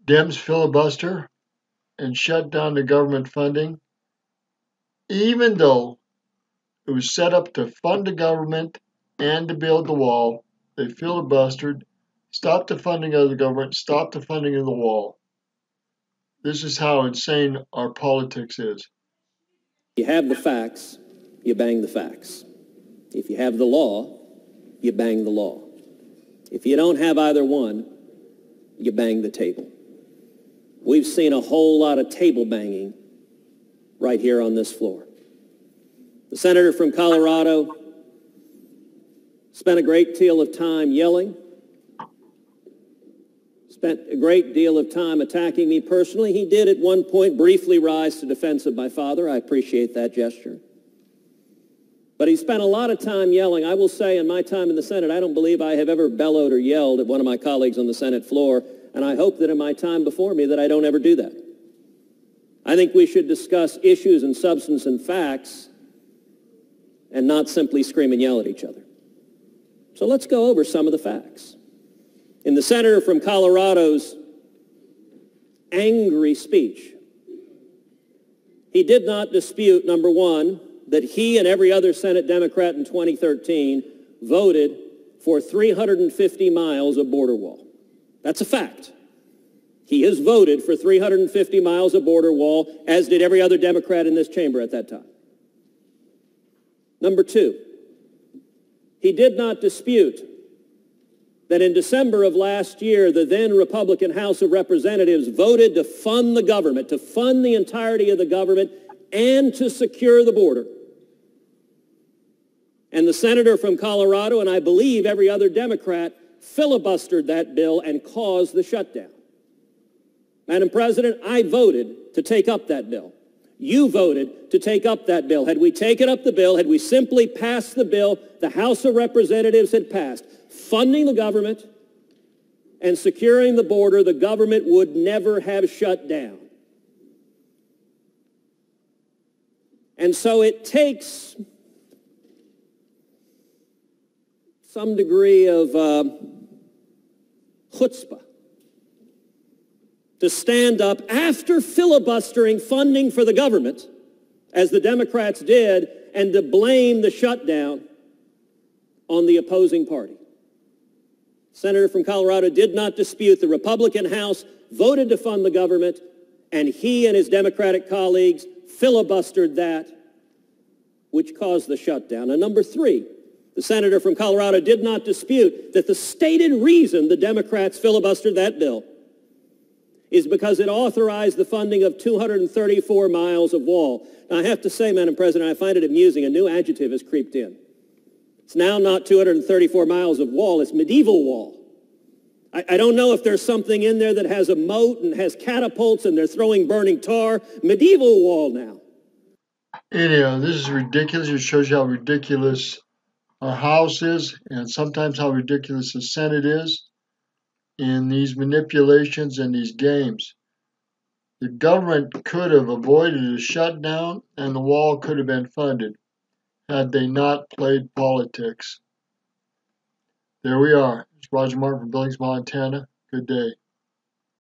Dems filibuster and shut down the government funding, even though it was set up to fund the government and to build the wall. They filibustered, stopped the funding of the government, stopped the funding of the wall. This is how insane our politics is. You have the facts, you bang the facts. If you have the law, you bang the law. If you don't have either one, you bang the table. We've seen a whole lot of table banging right here on this floor. The senator from Colorado spent a great deal of time yelling, spent a great deal of time attacking me personally. He did at one point briefly rise to defense of my father. I appreciate that gesture. But he spent a lot of time yelling. I will say in my time in the Senate, I don't believe I have ever bellowed or yelled at one of my colleagues on the Senate floor, and I hope that in my time before me that I don't ever do that. I think we should discuss issues and substance and facts and not simply scream and yell at each other. So let's go over some of the facts. In the senator from Colorado's angry speech, he did not dispute, number one, that he and every other Senate Democrat in 2013 voted for 350 miles of border wall. That's a fact. He has voted for 350 miles of border wall, as did every other Democrat in this chamber at that time. Number two, he did not dispute that in December of last year, the then Republican House of Representatives voted to fund the government, to fund the entirety of the government, and to secure the border. And the senator from Colorado, and I believe every other Democrat, filibustered that bill and caused the shutdown. Madam President, I voted to take up that bill. You voted to take up that bill. Had we taken up the bill, had we simply passed the bill the House of Representatives had passed, funding the government and securing the border, the government would never have shut down. And so it takes some degree of chutzpah to stand up after filibustering funding for the government, as the Democrats did, and to blame the shutdown on the opposing party. Senator from Colorado did not dispute the Republican House voted to fund the government, and he and his Democratic colleagues filibustered that, which caused the shutdown. And number three, the senator from Colorado did not dispute that the stated reason the Democrats filibustered that bill is because it authorized the funding of 234 miles of wall. Now, I have to say, Madam President, I find it amusing. A new adjective has creeped in. It's now not 234 miles of wall. It's medieval wall. I don't know if there's something in there that has a moat and has catapults and they're throwing burning tar. Medieval wall now. Anyhow, this is ridiculous. It shows you how ridiculous our House is and sometimes how ridiculous the Senate is in these manipulations and these games. The government could have avoided a shutdown and the wall could have been funded had they not played politics. There we are. It's Roger Martin from Billings, Montana. Good day.